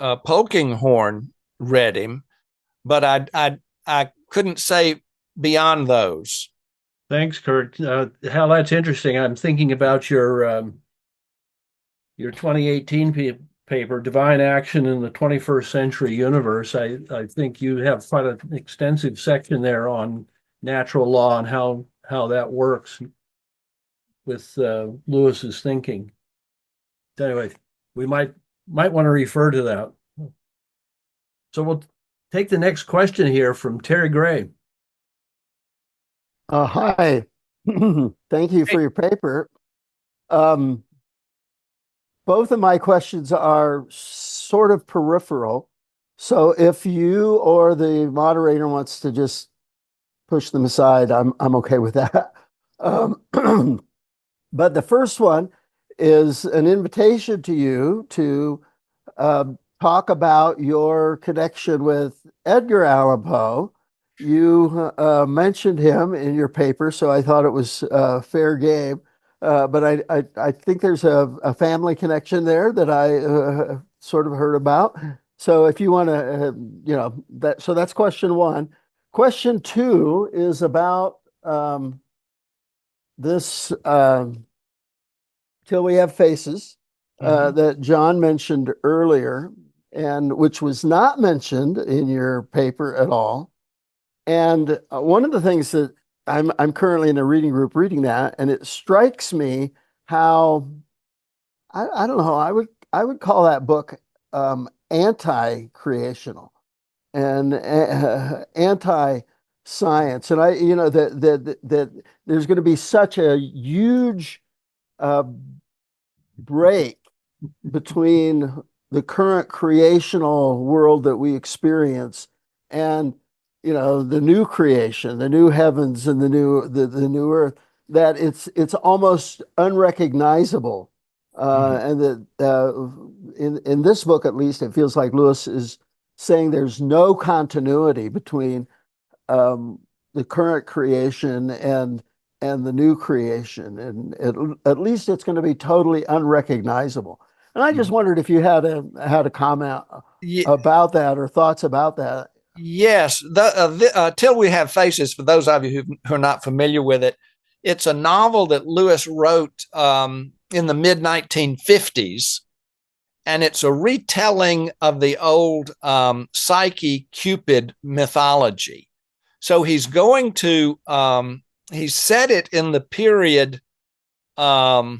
Polkinghorne read him, but I couldn't say beyond those. Thanks, Kurt. Hal, that's interesting. I'm thinking about your 2018 paper, Divine Action in the 21st Century Universe. I think you have quite an extensive section there on natural law and how that works with Lewis's thinking. Anyway, we might want to refer to that. So we'll take the next question here from Terry Gray. Hi. Thank you for your paper. Both of my questions are sort of peripheral. So if you or the moderator wants to just push them aside, I'm okay with that. But the first one is an invitation to you to talk about your connection with Edgar Allan Poe. You mentioned him in your paper, so I thought it was fair game. But I think there's a family connection there that I sort of heard about. So if you want to, so that's question one. Question two is about this Till We Have Faces that John mentioned earlier, and which was not mentioned in your paper at all. And one of the things that I'm currently in a reading group reading that, and it strikes me how I don't know, I would call that book anti-creational and anti-science. And that there's going to be such a huge break between the current creational world that we experience and the new creation, the new heavens and the new earth, that it's almost unrecognizable. And that in this book, at least, it feels like Lewis is saying there's no continuity between the current creation and the new creation, and at least it's going to be totally unrecognizable. And I just wondered if you had a comment about that or thoughts about that. Yes, Till We Have Faces, for those of you who are not familiar with it, it's a novel that Lewis wrote in the mid-1950s, and it's a retelling of the old Psyche Cupid mythology. So he's going to, he set it in the period, the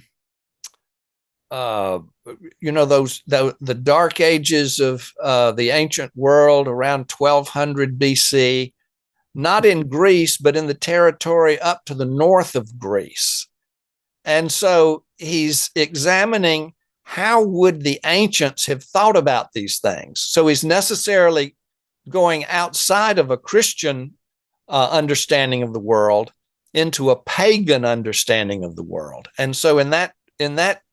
dark ages of the ancient world around 1200 BC, not in Greece, but in the territory up to the north of Greece. And so he's examining how would the ancients have thought about these things? So he's necessarily going outside of a Christian understanding of the world into a pagan understanding of the world. And so in that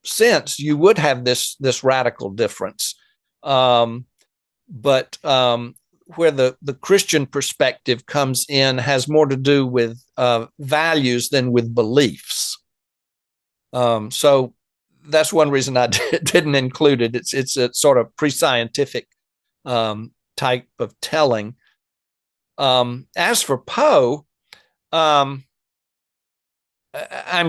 sense, you would have this radical difference. But where the Christian perspective comes in has more to do with values than with beliefs. So that's one reason I didn't include it. It's a sort of pre-scientific type of telling. As for Poe, I'm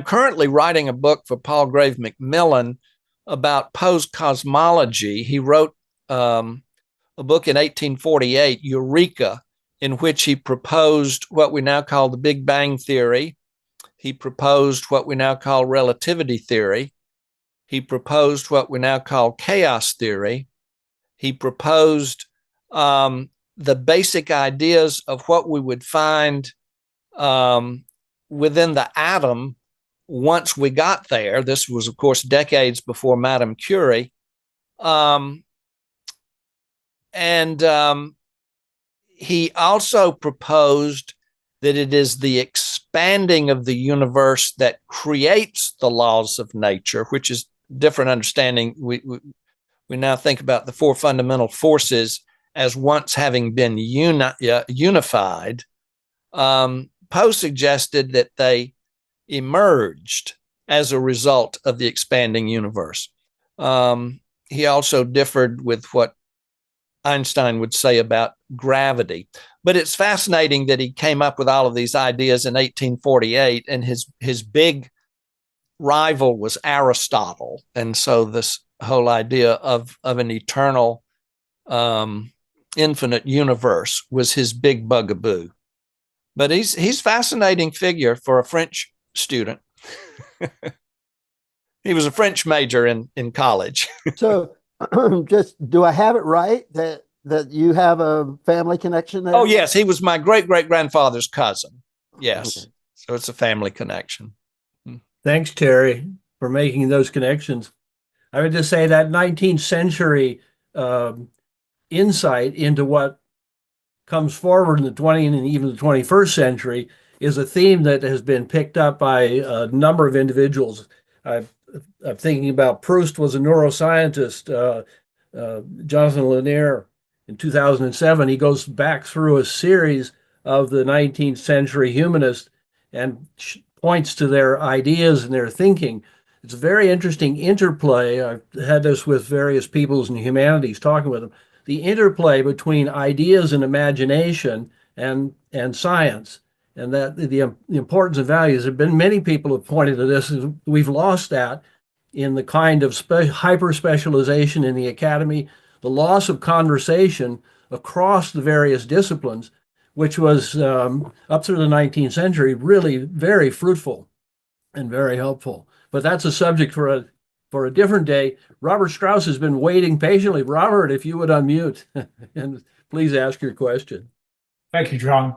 currently writing a book for Palgrave Macmillan about Poe's cosmology. He wrote a book in 1848, Eureka, in which he proposed what we now call the Big Bang Theory. He proposed what we now call relativity theory. He proposed what we now call chaos theory. He proposed the basic ideas of what we would find within the atom once we got there. This was, of course, decades before Madame Curie. He also proposed that it is the expanding of the universe that creates the laws of nature, which is different understanding. We now think about the four fundamental forces as once having been unified. Poe suggested that they emerged as a result of the expanding universe. He also differed with what Einstein would say about gravity. But it's fascinating that he came up with all of these ideas in 1848, and his big rival was Aristotle. And so this whole idea of an eternal, infinite universe was his big bugaboo. But he's a fascinating figure for a French student. He was a French major in college. So just, do I have it right that you have a family connection there? Oh, yes. He was my great-great-grandfather's cousin. Yes. Okay. So it's a family connection. Thanks, Terry, for making those connections. I would just say that 19th century insight into what comes forward in the 20th and even the 21st century is a theme that has been picked up by a number of individuals. I'm thinking about Proust was a neuroscientist, Jonathan Lanier. In 2007, he goes back through a series of the 19th century humanists and points to their ideas and their thinking. It's a very interesting interplay. I've had this with various peoples in the humanities, talking with them. The interplay between ideas and imagination and science, and that the importance of values. There have been many people who have pointed to this. We've lost that in the kind of hyper specialization in the academy, the loss of conversation across the various disciplines, which was up through the 19th century really very fruitful and very helpful. But that's a subject for a different day. Robert Strauss has been waiting patiently. Robert, if you would unmute and please ask your question. Thank you, John.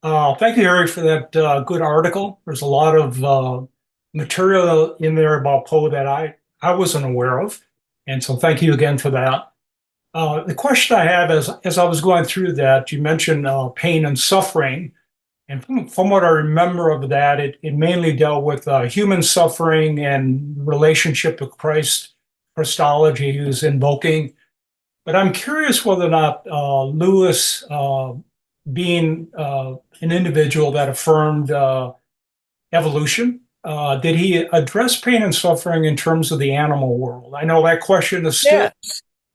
Thank you, Eric, for that good article. There's a lot of material in there about Poe that I wasn't aware of. And so thank you again for that. The question I have is, as I was going through that, you mentioned pain and suffering. And from what I remember of that, it mainly dealt with human suffering and relationship to Christology he was invoking. But I'm curious whether or not Lewis, being an individual that affirmed evolution, did he address pain and suffering in terms of the animal world? I know that question is still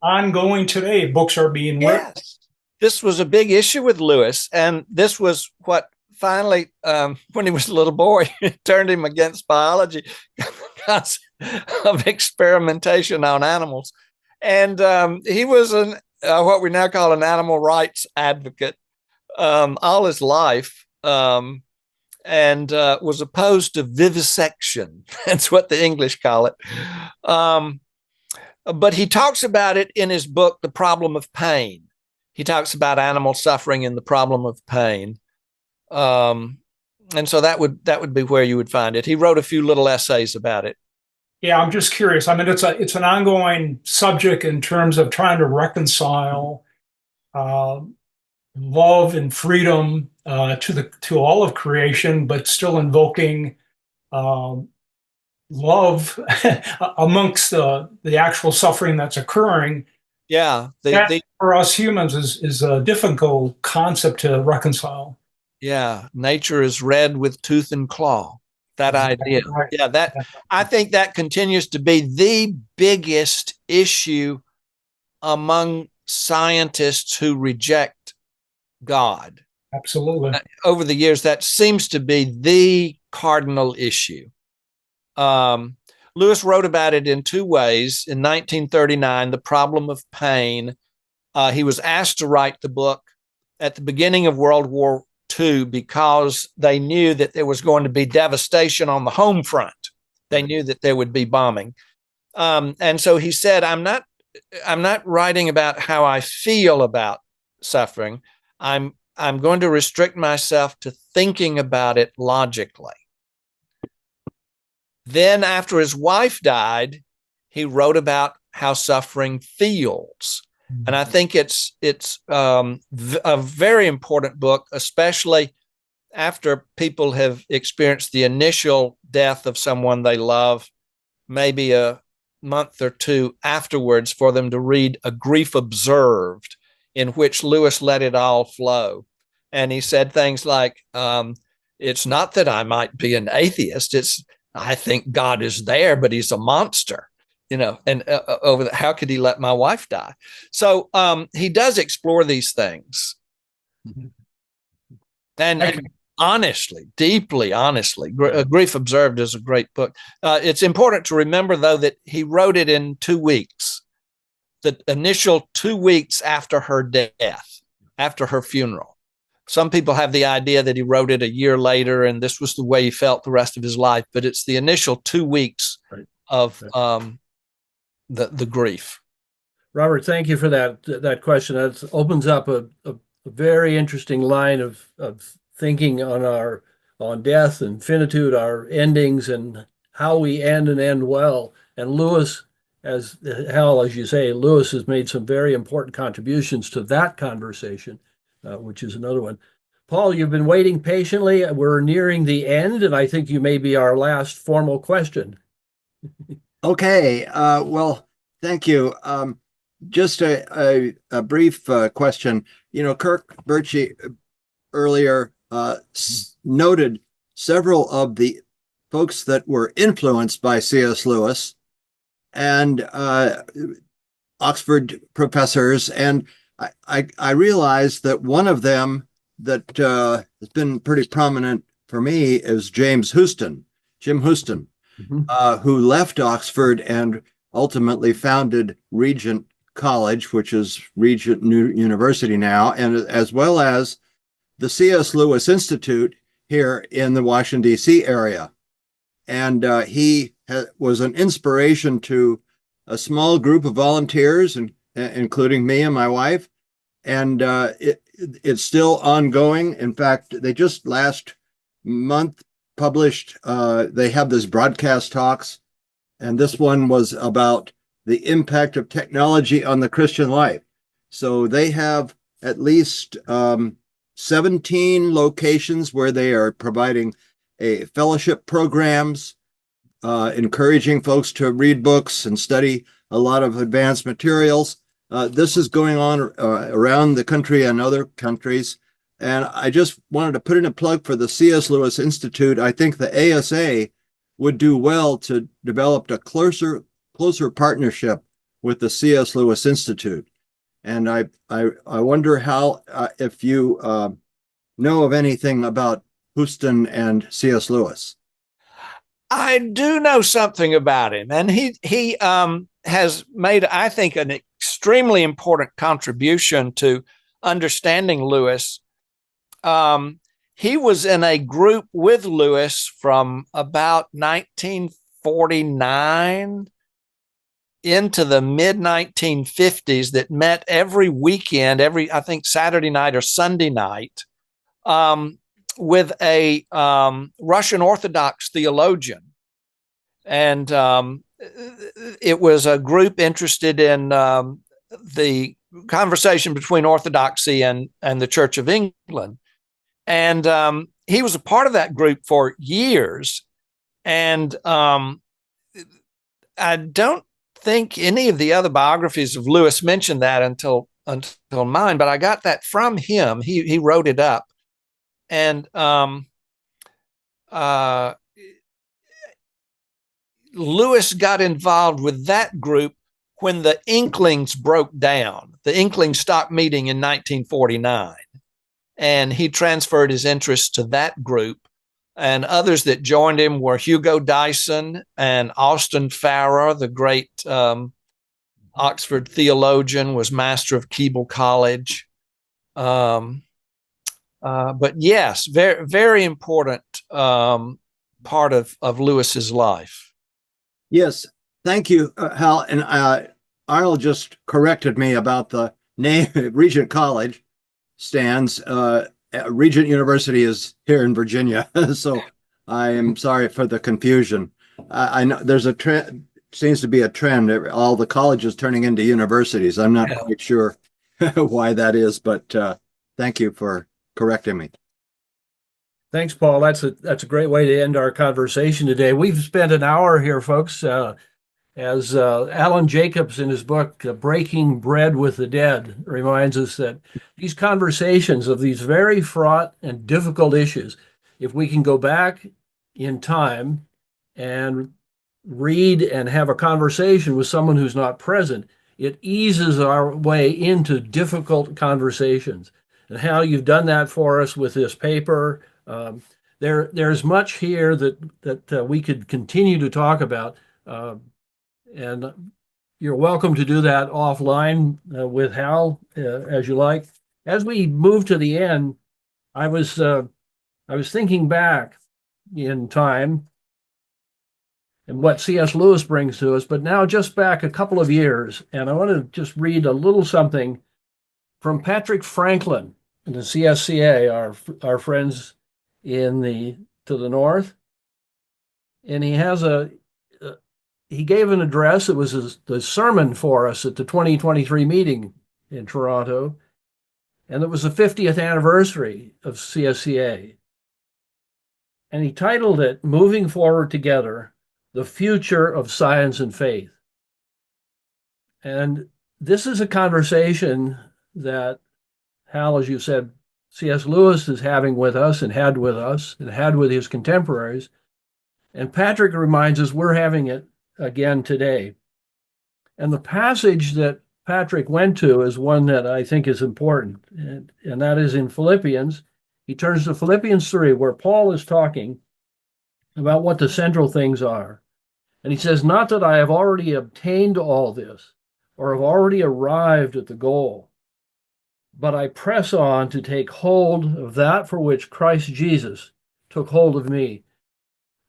ongoing today. Books are being written. Yes. This was a big issue with Lewis, and this was what finally, when he was a little boy, turned him against biology because of experimentation on animals. And he was what we now call an animal rights advocate all his life, and was opposed to vivisection. That's what the English call it. But he talks about it in his book, The Problem of Pain. He talks about animal suffering and the problem of pain. And so that would be where you would find it. He wrote a few little essays about it. Yeah, I'm just curious. I mean, it's an ongoing subject in terms of trying to reconcile uh, love and freedom to all of creation, but still invoking um, love amongst the actual suffering that's occurring. Yeah, That for us humans is a difficult concept to reconcile. yeah, nature is red with tooth and claw. That idea. Right. Yeah, that I think that continues to be the biggest issue among scientists who reject God. Absolutely. Over the years, that seems to be the cardinal issue. Lewis wrote about it in two ways. In 1939, The Problem of Pain, he was asked to write the book at the beginning of World War II because they knew that there was going to be devastation on the home front. They knew that there would be bombing. And so he said, I'm not writing about how I feel about suffering. I'm going to restrict myself to thinking about it logically. Then after his wife died, he wrote about how suffering feels. And I think it's a very important book, especially after people have experienced the initial death of someone they love, maybe a month or two afterwards, for them to read A Grief Observed, in which Lewis let it all flow. And he said things like, it's not that I might be an atheist. I think God is there, but he's a monster, and how could he let my wife die? So he does explore these things. And honestly, deeply honestly, Grief Observed is a great book. It's important to remember, though, that he wrote it in 2 weeks, the initial 2 weeks after her death, after her funeral. Some people have the idea that he wrote it a year later and this was the way he felt the rest of his life, but it's the initial 2 weeks of the grief. Robert, thank you for that question. That opens up a very interesting line of thinking on death and finitude, our endings, and how we end and end well. And Lewis, as you say, Lewis has made some very important contributions to that conversation, which is another one. Paul, you've been waiting patiently. We're nearing the end, and I think you may be our last formal question. Okay. Well, thank you. Just a brief question. Kirk Birchie earlier noted several of the folks that were influenced by C.S. Lewis and Oxford professors. And I realized that one of them that has been pretty prominent for me is Jim Houston, who left Oxford and ultimately founded Regent College, which is Regent University now, and as well as the C.S. Lewis Institute here in the Washington, D.C. area. And he was an inspiration to a small group of volunteers, including me and my wife. And it's still ongoing. In fact, they just last month published, they have this broadcast talks, and this one was about the impact of technology on the Christian life. So they have at least 17 locations where they are providing fellowship programs, encouraging folks to read books and study a lot of advanced materials. This is going on around the country and other countries. And I just wanted to put in a plug for the C.S. Lewis Institute. I think the ASA would do well to develop a closer partnership with the C.S. Lewis Institute. And I wonder how, if you know of anything about Houston and C.S. Lewis. I do know something about him, and he has made, I think, an extremely important contribution to understanding Lewis. He was in a group with Lewis from about 1949 into the mid 1950s that met every weekend, I think Saturday night or Sunday night, with a Russian Orthodox theologian. And it was a group interested in the conversation between Orthodoxy and the Church of England. And he was a part of that group for years. And I don't think any of the other biographies of Lewis mentioned that until mine, but I got that from him. He wrote it up. And Lewis got involved with that group when the Inklings broke down. The Inklings stopped meeting in 1949, and he transferred his interest to that group. And others that joined him were Hugo Dyson and Austin Farrer, the great Oxford theologian, was master of Keble College. But yes, very, very important part of Lewis's life. Yes, thank you, Hal. And Arl just corrected me about the name. Regent College stands. Regent University is here in Virginia, so I am sorry for the confusion. I know there's a trend, seems to be a trend. All the colleges turning into universities. I'm not quite sure why that is, but thank you for correcting me. Thanks, Paul. That's a great way to end our conversation today. We've spent an hour here, folks, as Alan Jacobs in his book, Breaking Bread with the Dead, reminds us that these conversations of these very fraught and difficult issues, if we can go back in time and read and have a conversation with someone who's not present, it eases our way into difficult conversations. And Hal, you've done that for us with this paper. There's much here that we could continue to talk about, and you're welcome to do that offline with Hal as you like. As we move to the end, I was thinking back in time and what C.S. Lewis brings to us, but now just back a couple of years, and I want to just read a little something from Patrick Franklin and the CSCA, our friends to the north. And he gave an address. It was the sermon for us at the 2023 meeting in Toronto. And it was the 50th anniversary of CSCA. And he titled it, Moving Forward Together, the Future of Science and Faith. And this is a conversation that, Hal, as you said, C.S. Lewis is having with us and had with his contemporaries. And Patrick reminds us we're having it again today. And the passage that Patrick went to is one that I think is important, and that is in Philippians. He turns to Philippians 3, where Paul is talking about what the central things are. And he says, not that I have already obtained all this or have already arrived at the goal, but I press on to take hold of that for which Christ Jesus took hold of me.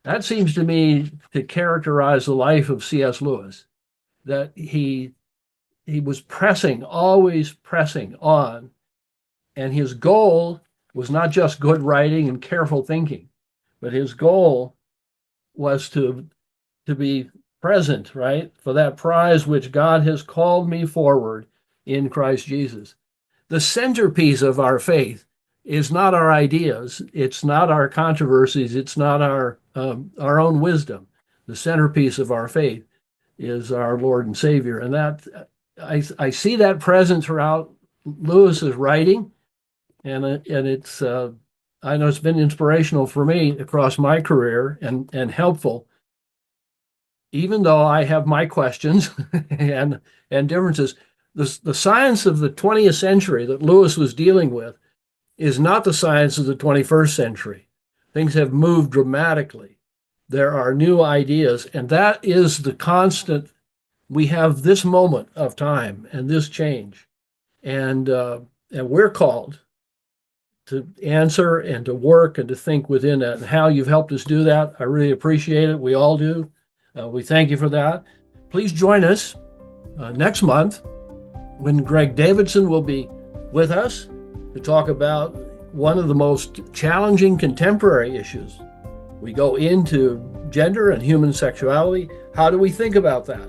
That seems to me to characterize the life of C.S. Lewis, that he was pressing, always pressing on. And his goal was not just good writing and careful thinking, but his goal was to be present, right, for that prize which God has called me forward in Christ Jesus. The centerpiece of our faith is not our ideas, it's not our controversies, it's not our own wisdom. The centerpiece of our faith is our Lord and Savior, and that I see that present throughout Lewis's writing, and it's I know it's been inspirational for me across my career and helpful, even though I have my questions and differences. The science of the 20th century that Lewis was dealing with is not the science of the 21st century. Things have moved dramatically. There are new ideas, and that is the constant. We have this moment of time and this change, and we're called to answer and to work and to think within that. And how you've helped us do that, I really appreciate it. We all do. We thank you for that. Please join us next month when Greg Davidson will be with us to talk about one of the most challenging contemporary issues. We go into gender and human sexuality. How do we think about that?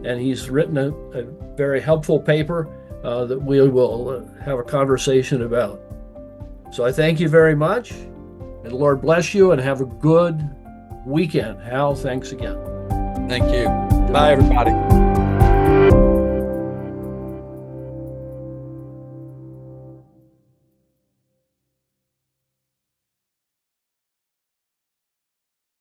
And he's written a very helpful paper that we will have a conversation about. So I thank you very much. And the Lord bless you and have a good weekend. Hal, thanks again. Thank you. Bye, everybody.